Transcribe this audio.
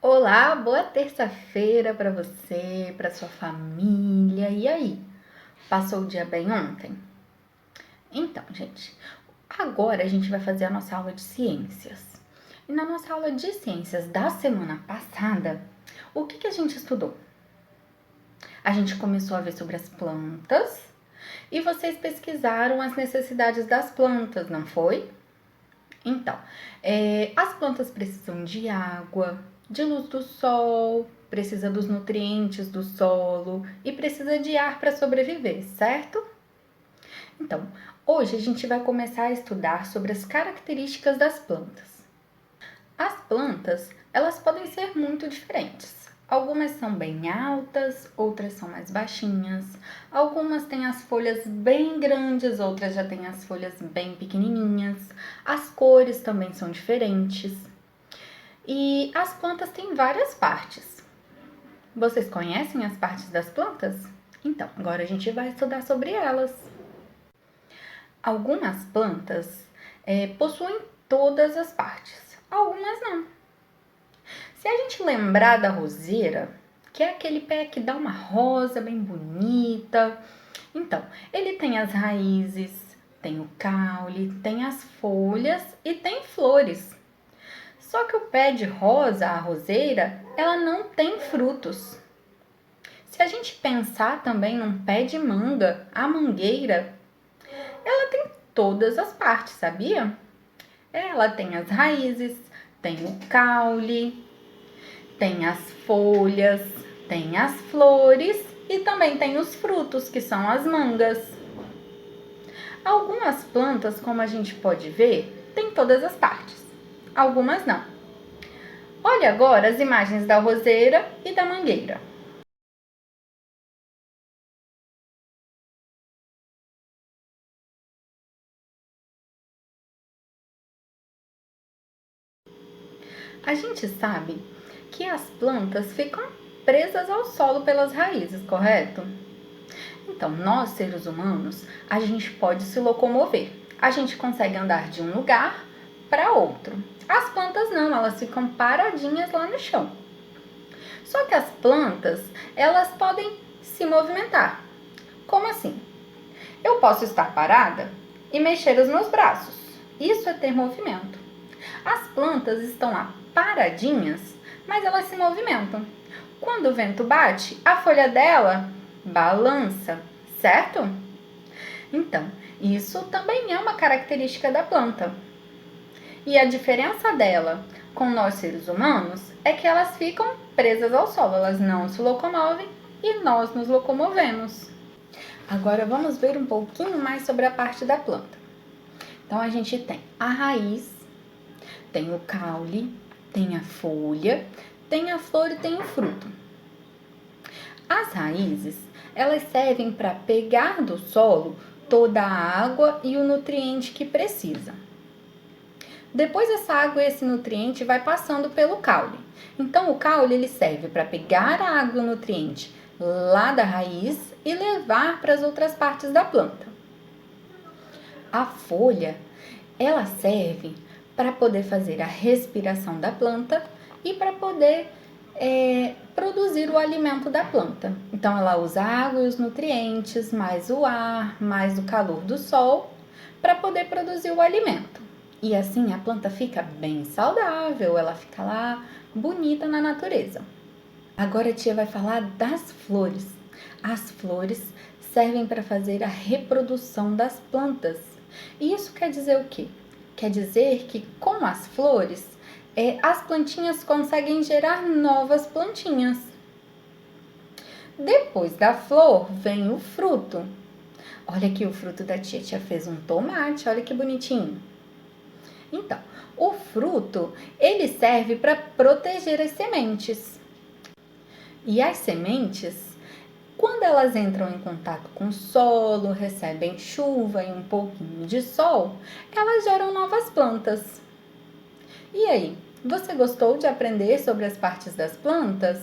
Olá, boa terça-feira para você, para sua família. E aí? Passou o dia bem ontem? Então, gente, agora a gente vai fazer a nossa aula de ciências. E na nossa aula de ciências da semana passada, o que a gente estudou? A gente começou a ver sobre as plantas e vocês pesquisaram as necessidades das plantas, não foi? Então, as plantas precisam de água, de luz do sol, precisa dos nutrientes do solo e precisa de ar para sobreviver, certo? Então, hoje a gente vai começar a estudar sobre as características das plantas. As plantas, elas podem ser muito diferentes. Algumas são bem altas, outras são mais baixinhas. Algumas têm as folhas bem grandes, outras já têm as folhas bem pequenininhas. As cores também são diferentes. E as plantas têm várias partes. Vocês conhecem as partes das plantas? Então, agora a gente vai estudar sobre elas. Algumas plantas possuem todas as partes, algumas não. Se a gente lembrar da roseira, que é aquele pé que dá uma rosa bem bonita, então, ele tem as raízes, tem o caule, tem as folhas e tem flores. Só que o pé de rosa, a roseira, ela não tem frutos. Se a gente pensar também num pé de manga, a mangueira, ela tem todas as partes, sabia? Ela tem as raízes, tem o caule, tem as folhas, tem as flores e também tem os frutos, que são as mangas. Algumas plantas, como a gente pode ver, tem todas as partes, algumas não. Olha agora as imagens da roseira e da mangueira. A gente sabe que as plantas ficam presas ao solo pelas raízes, correto? Então, nós, seres humanos, a gente pode se locomover. A gente consegue andar de um lugar para outro. As plantas não, elas ficam paradinhas lá no chão. Só que as plantas, elas podem se movimentar. Como assim? Eu posso estar parada e mexer os meus braços. Isso é ter movimento. As plantas estão lá paradinhas, mas elas se movimentam. Quando o vento bate, a folha dela balança, certo? Então, isso também é uma característica da planta. E a diferença dela com nós seres humanos é que elas ficam presas ao solo, elas não se locomovem e nós nos locomovemos. Agora vamos ver um pouquinho mais sobre a parte da planta. Então a gente tem a raiz, tem o caule, tem a folha, tem a flor e tem o fruto. As raízes, elas servem para pegar do solo toda a água e o nutriente que precisa. Depois essa água e esse nutriente vai passando pelo caule. Então o caule ele serve para pegar a água e o nutriente lá da raiz e levar para as outras partes da planta. A folha, ela serve para poder fazer a respiração da planta e para poder produzir o alimento da planta. Então, ela usa a água e os nutrientes, mais o ar, mais o calor do sol, para poder produzir o alimento. E assim a planta fica bem saudável, ela fica lá bonita na natureza. Agora a tia vai falar das flores. As flores servem para fazer a reprodução das plantas. E isso quer dizer o quê? Quer dizer que com as flores, as plantinhas conseguem gerar novas plantinhas. Depois da flor vem o fruto. Olha aqui o fruto da tia. A tia fez um tomate, olha que bonitinho. Então, o fruto, ele serve para proteger as sementes. E as sementes, quando elas entram em contato com o solo, recebem chuva e um pouquinho de sol, elas geram novas plantas. E aí, você gostou de aprender sobre as partes das plantas?